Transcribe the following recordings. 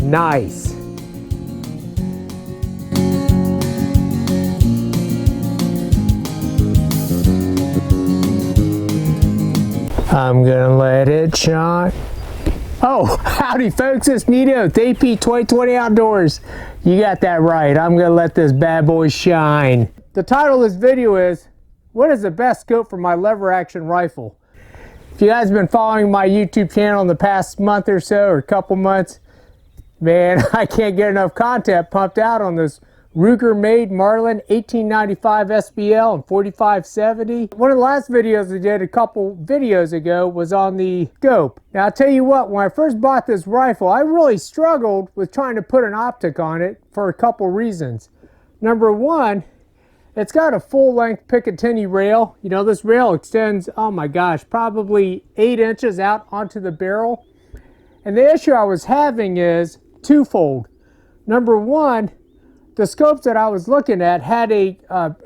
Nice. I'm gonna let it shine. Oh, howdy folks, it's Nito with AP 2020 Outdoors. You got that right, I'm gonna let this bad boy shine. The title of this video is, what is the best scope for my lever action rifle? If you guys have been following my YouTube channel in the past month or so, or a couple months, man, I can't get enough content pumped out on this Ruger-made Marlin 1895 SBL and 4570. One of the last videos I did a couple videos ago was on the scope. Now I'll tell you what, when I first bought this rifle, I really struggled with trying to put an optic on it for a couple reasons. Number one, it's got a full-length Picatinny rail. You know, this rail extends, oh my gosh, probably 8 inches out onto the barrel. And the issue I was having is twofold. Number one, the scopes that I was looking at had a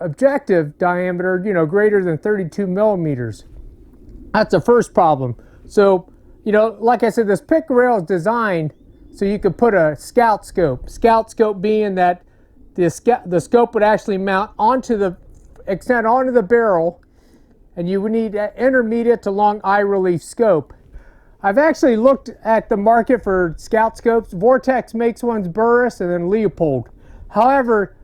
objective diameter, you know, greater than 32 millimeters. That's the first problem. So, you know, like I said, this pick rail is designed so you could put a scout scope. Scout scope being that the scope would actually mount extend onto the barrel, and you would need an intermediate to long eye relief scope. I've actually looked at the market for scout scopes. Vortex makes ones, Burris, and then Leopold. However,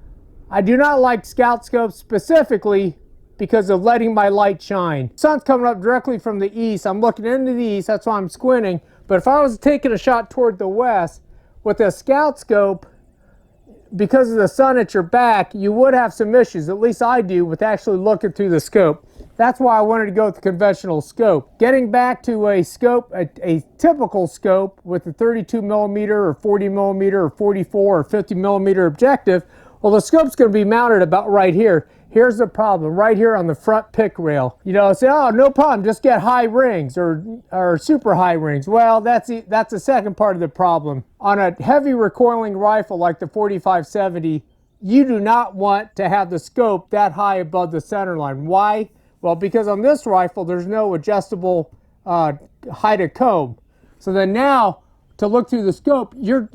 I do not like scout scopes specifically because of letting my light shine. The sun's coming up directly from the east. I'm looking into the east, that's why I'm squinting. But if I was taking a shot toward the west with a scout scope, because of the sun at your back, you would have some issues, at least I do, with actually looking through the scope. That's why I wanted to go with the conventional scope. Getting back to a scope, a typical scope with a 32 millimeter or 40 millimeter or 44 or 50 millimeter objective, well, the scope's going to be mounted about right here. Here's the problem, right here on the front pick rail. You know, say, oh, no problem, just get high rings or super high rings. Well, that's the second part of the problem. On a heavy recoiling rifle like the 4570, you do not want to have the scope that high above the center line. Why? Well, because on this rifle, there's no adjustable height of comb. So then now, to look through the scope, you're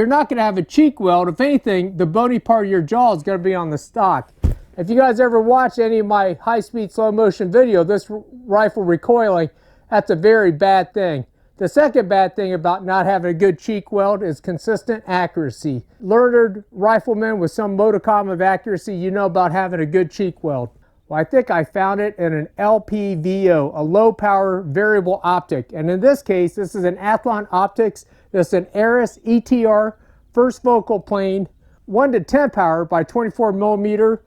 not going to have a cheek weld. If anything, the bony part of your jaw is going to be on the stock. If you guys ever watch any of my high-speed slow motion video, this rifle recoiling, that's a very bad thing. The second bad thing about not having a good cheek weld is consistent accuracy. Learned riflemen with some modicum of accuracy, you know about having a good cheek weld. Well, I think I found it in an LPVO, a low power variable optic. And in this case, this is an Athlon optics. This is an Eris ETR first focal plane, 1 to 10 power by 24 millimeter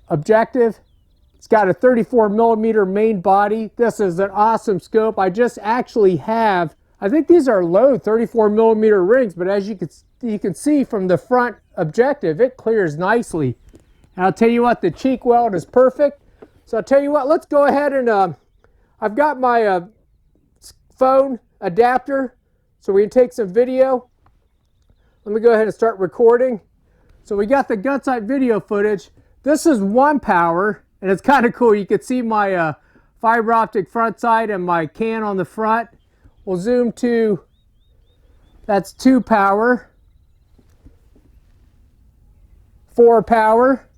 objective. It's got a 34 millimeter main body. This is an awesome scope. I just actually have, I think these are low 34 millimeter rings, but as you can see from the front objective, it clears nicely. And I'll tell you what, the cheek weld is perfect. So I'll tell you what, let's go ahead and, I've got my phone adapter so we can take some video. Let me go ahead and start recording. So we got the gunsight video footage. This is 1 power, and it's kind of cool. You can see my fiber optic front sight and my can on the front. We'll zoom to, that's 2 power, 4 power,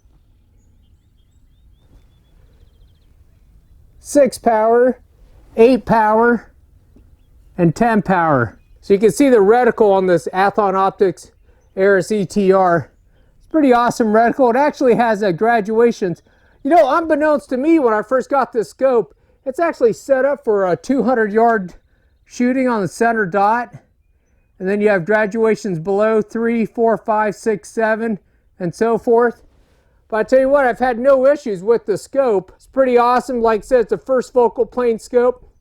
6 power, 8 power, and 10 power. So you can see the reticle on this Athlon Optics Eris ETR. It's pretty awesome reticle. It actually has graduations. You know, unbeknownst to me when I first got this scope, it's actually set up for a 200-yard shooting on the center dot. And then you have graduations below, 3, 4, 5, 6, 7, and so forth. But I tell you what, I've had no issues with the scope. It's pretty awesome. Like I said, it's a first focal plane scope.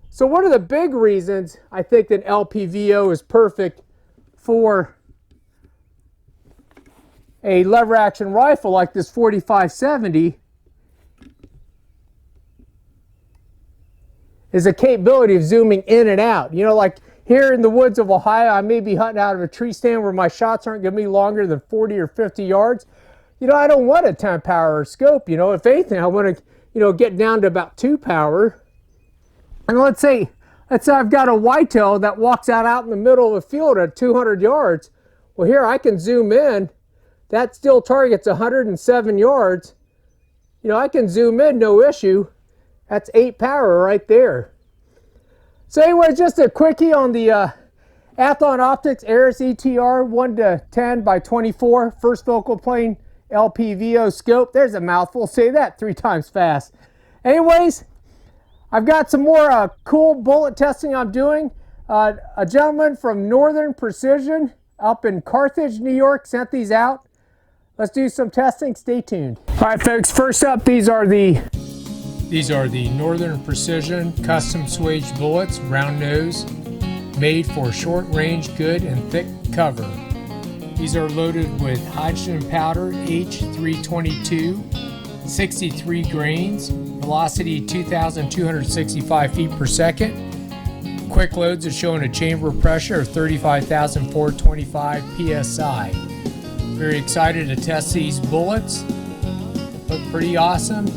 So one of the big reasons I think that LPVO is perfect for a lever action rifle like this 4570 is the capability of zooming in and out. You know, like here in the woods of Ohio, I may be hunting out of a tree stand where my shots aren't going to be longer than 40 or 50 yards. You know, I don't want a 10 power scope. You know, if anything, I want to, you know, get down to about 2 power. And let's say Let's say I've got a whitetail that walks out in the middle of the field at 200 yards. Well, here I can zoom in. That still targets 107 yards. You know, I can zoom in, no issue. That's 8 power right there. So anyway, just a quickie on the Athlon Optics Aris ETR 1:10 by 24 first focal plane LPVO scope. There's a mouthful. Say that 3 times fast. Anyways, I've got some more cool bullet testing I'm doing. A gentleman from Northern Precision up in Carthage, New York sent these out. Let's do some testing. Stay tuned. All right, folks. First up, these are the Northern Precision custom swage bullets, round nose, made for short range, good and thick cover. These are loaded with hydrogen powder H322, 63 grains, velocity 2,265 feet per second. Quick loads are showing a chamber pressure of 35,425 psi. Very excited to test these bullets. Look pretty awesome.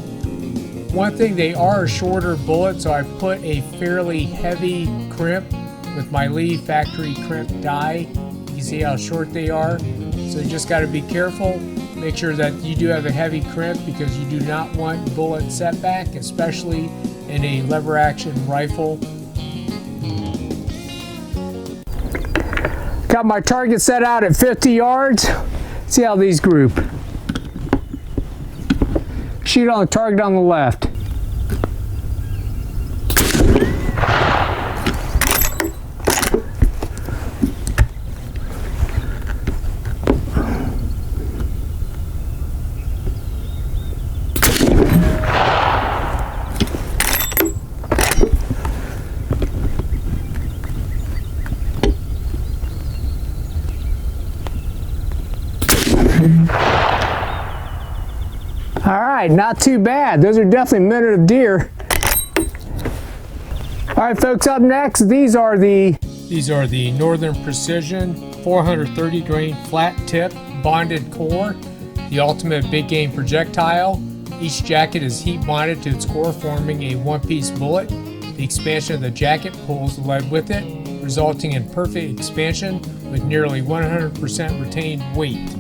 One thing, they are a shorter bullet, so I've put a fairly heavy crimp with my Lee factory crimp die. You can see how short they are. So you just got to be careful. Make sure that you do have a heavy crimp because you do not want bullet setback, especially in a lever action rifle. Got my target set out at 50 yards. See how these group. Shoot on the target on the left. All right, not too bad. Those are definitely minute of deer. All right, folks, up next, these are the Northern Precision 430 grain flat tip bonded core, the ultimate big game projectile. Each jacket is heat bonded to its core, forming a one-piece bullet. The expansion of the jacket pulls the lead with it, resulting in perfect expansion with nearly 100% retained weight.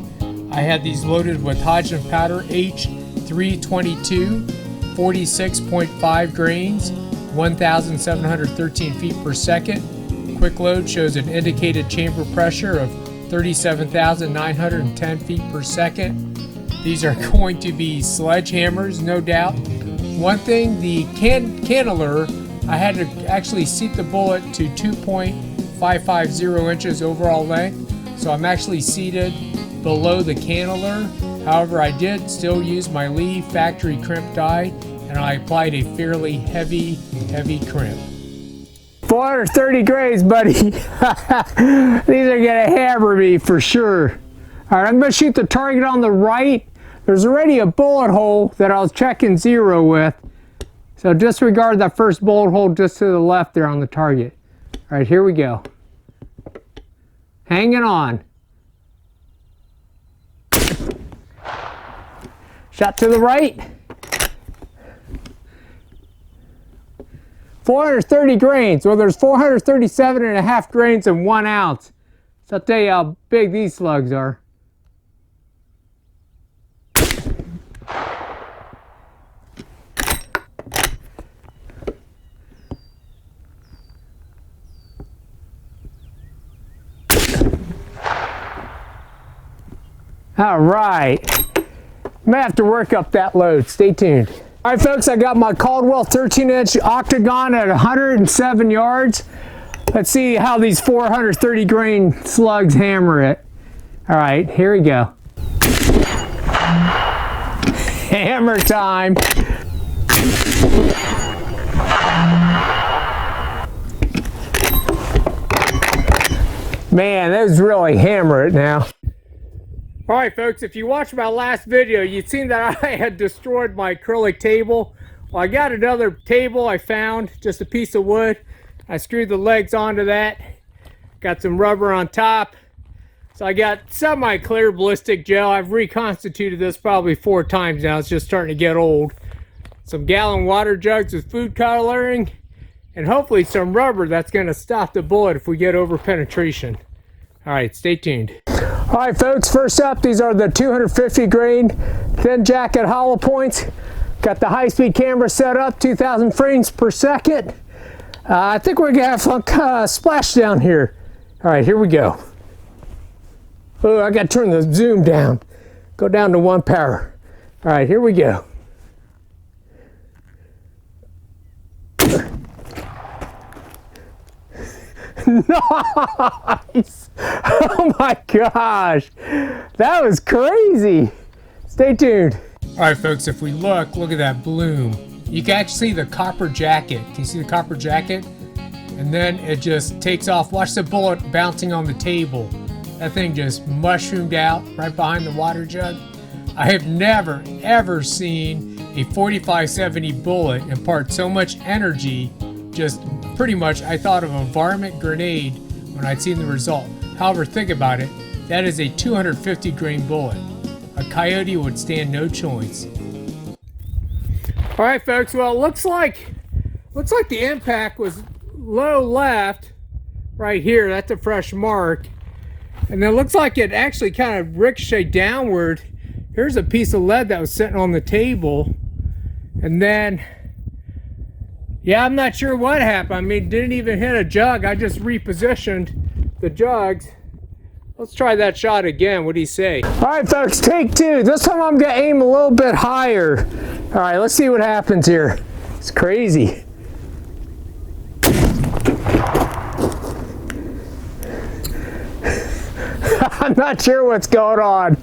I had these loaded with hydrogen powder H322, 46.5 grains, 1,713 feet per second. Quick load shows an indicated chamber pressure of 37,910 feet per second. These are going to be sledgehammers, no doubt. One thing, the cantilever, I had to actually seat the bullet to 2.550 inches overall length, so I'm actually seated below the cantilever. However, I did still use my Lee factory crimp die, and I applied a fairly heavy crimp. 430 grains, buddy. These are gonna hammer me for sure. All right, I'm gonna shoot the target on the right. There's already a bullet hole that I was checking zero with, so disregard that first bullet hole just to the left there on the target. All right, here we go. Hanging on. Shot to the right. 430 grains. Well, there's 437.5 grains in 1 ounce. So I'll tell you how big these slugs are. All right. I may have to work up that load. Stay tuned. All right, folks, I got my Caldwell 13-inch octagon at 107 yards. Let's see how these 430 grain slugs hammer it. All right, here we go. Hammer time. Man, those really hammer it now. All right, folks, if you watched my last video, you'd seen that I had destroyed my acrylic table. Well, I got another table I found, just a piece of wood. I screwed the legs onto that. Got some rubber on top. So I got semi-clear ballistic gel. I've reconstituted this probably 4 times now. It's just starting to get old. Some gallon water jugs with food coloring. and hopefully some rubber that's going to stop the bullet if we get over penetration. All right, stay tuned. All right, folks, first up, these are the 250 grain thin jacket hollow points. Got the high-speed camera set up, 2,000 frames per second. I think we're gonna have some splashdown here. All right, here we go. Oh, I gotta turn the zoom down. Go down to 1 power. All right, here we go. Nice! Oh my gosh, that was crazy. Stay tuned. All right, folks, if we look at that bloom. You can actually see the copper jacket. Can you see the copper jacket? And then it just takes off. Watch the bullet bouncing on the table. That thing just mushroomed out right behind the water jug. I have never, ever seen a 4570 bullet impart so much energy. Just pretty much, I thought of a varmint grenade when I'd seen the result. However, think about it. That is a 250 grain bullet. A coyote would stand no chance. All right, folks. Well, it looks like the impact was low left, right here. That's a fresh mark, and then it looks like it actually kind of ricocheted downward. Here's a piece of lead that was sitting on the table, and then, yeah, I'm not sure what happened. I mean, didn't even hit a jug. I just repositioned the jugs. Let's try that shot again. What do you say? All right, folks, take two. This time I'm gonna aim a little bit higher. All right, let's see what happens here. It's crazy. I'm not sure what's going on.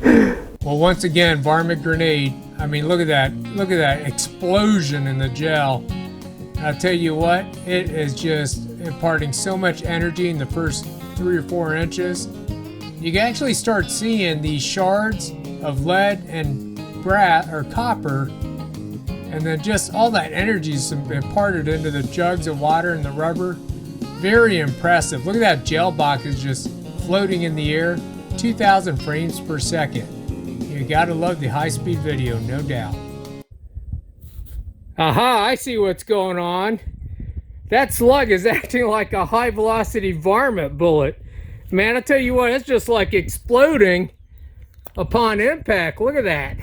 Well, once again, varmint grenade. I mean, look at that. Look at that explosion in the gel. And I'll tell you what, it is just imparting so much energy in the first 3 or 4 inches. You can actually start seeing these shards of lead and brass or copper, and then just all that energy is imparted into the jugs of water and the rubber. Very impressive. Look at that gel box is just floating in the air, 2,000 frames per second. You gotta love the high-speed video, no doubt. Aha, I see what's going on. That slug is acting like a high-velocity varmint bullet. Man, I tell you what, it's just like exploding upon impact. Look at that.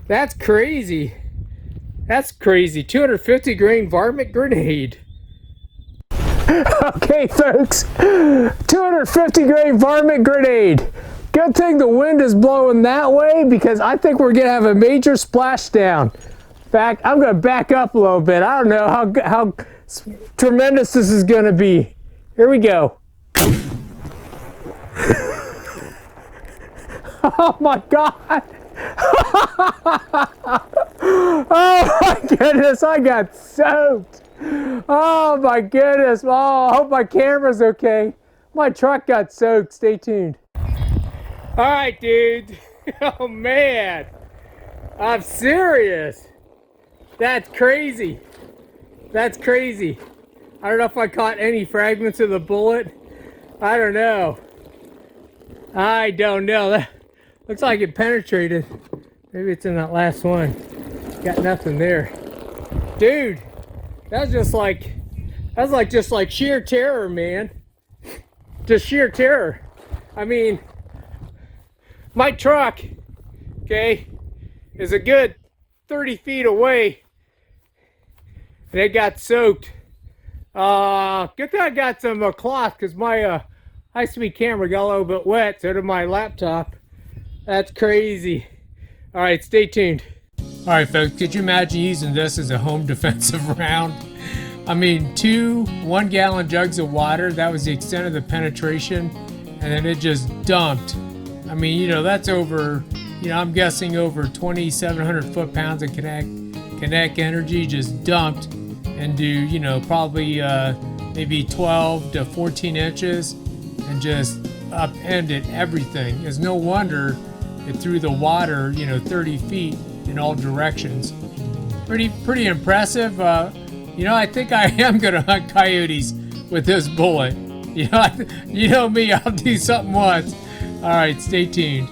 That's crazy. That's crazy. 250 grain varmint grenade. Okay, folks. 250 grain varmint grenade. Good thing the wind is blowing that way, because I think we're going to have a major splashdown. In fact, I'm going to back up a little bit. I don't know how tremendous this is going to be. Here we go. Oh my God! Oh my goodness, I got soaked. Oh my goodness. Oh, I hope my camera's okay. My truck got soaked. Stay tuned. All right, dude. Oh man, I'm serious. That's crazy. That's crazy. I don't know if I caught any fragments of the bullet. I don't know. I don't know. That looks like it penetrated. Maybe it's in that last one. Got nothing there. Dude, that's just like sheer terror, man. Just sheer terror. I mean, my truck, okay, is a good 30 feet away, and it got soaked. Good thing I got some cloth, because my high-speed camera got a little bit wet, so did my laptop. That's crazy. All right, stay tuned. All right, folks, could you imagine using this as a home defensive round? I mean, 2 1-gallon jugs of water, that was the extent of the penetration, and then it just dumped. I mean, you know, that's over, you know, I'm guessing over 2,700 foot-pounds of kinetic energy just dumped into, you know, probably maybe 12 to 14 inches, and just upended everything. It's no wonder it threw the water, you know, 30 feet in all directions. Pretty impressive. You know, I think I am gonna hunt coyotes with this bullet. You know me, I'll do something once. All right, stay tuned.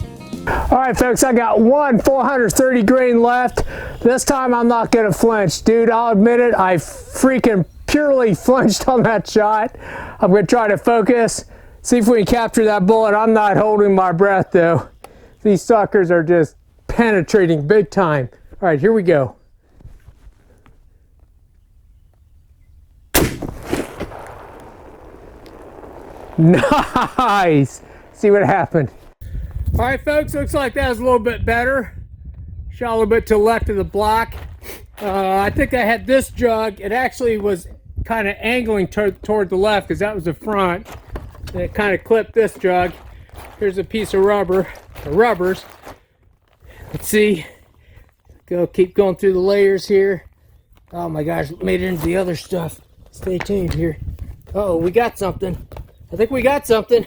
All right, folks, I got one 430 grain left. This time I'm not gonna flinch, dude. I'll admit it, I freaking purely flinched on that shot. I'm going to try to focus, see if we can capture that bullet. I'm not holding my breath though. These suckers are just penetrating big time. All right, here we go. Nice. See what happened. All right, folks, looks like that was a little bit better. Shot a little bit to the left of the block. I think I had this jug. It actually was kind of angling toward the left because that was the front. And it kind of clipped this jug. Here's a piece of rubber, or rubbers. Let's see. Keep going through the layers here. Oh my gosh, made it into the other stuff. Stay tuned here. Uh-oh, we got something. I think we got something.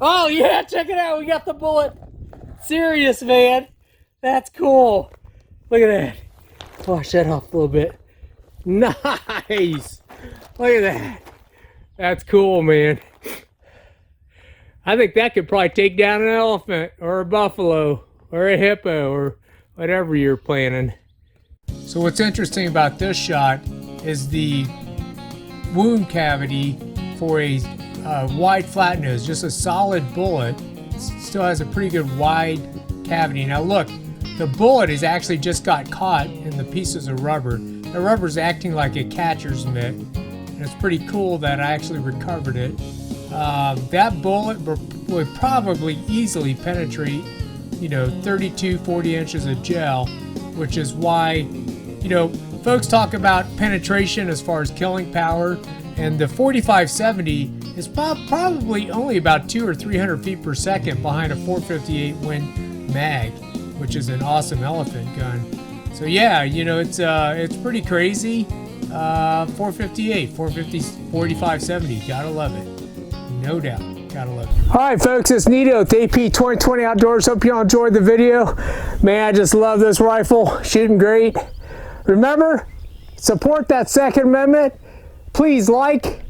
Oh yeah, check it out. We got the bullet. Serious, man. That's cool. Look at that. Wash that off a little bit. Nice. Look at that. That's cool, man. I think that could probably take down an elephant or a buffalo or a hippo or whatever you're planning. So what's interesting about this shot is the wound cavity for a wide flat nose, just a solid bullet. Still has a pretty good wide cavity. Now look, the bullet has actually just got caught in the pieces of rubber. The rubber's acting like a catcher's mitt, and it's pretty cool that I actually recovered it. That bullet would probably easily penetrate, 32, 40 inches of gel, which is why, folks talk about penetration as far as killing power, and the 4570 is probably only about 200 or 300 feet per second behind a 458 Win mag, which is an awesome elephant gun. So yeah, it's pretty crazy. 458, 4570, gotta love it. No doubt, gotta love it. All right, folks, it's Nito with AP 2020 Outdoors. Hope you all enjoyed the video. Man, I just love this rifle, shooting great. Remember, support that Second Amendment. Please like,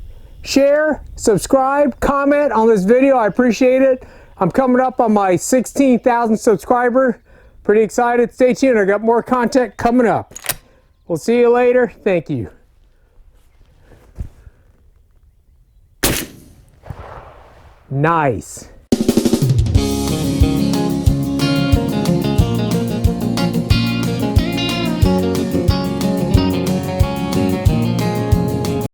share, subscribe, comment on this video. I appreciate it. I'm coming up on my 16,000 subscriber. Pretty excited. Stay tuned. I got more content coming up. We'll see you later. Thank you. Nice.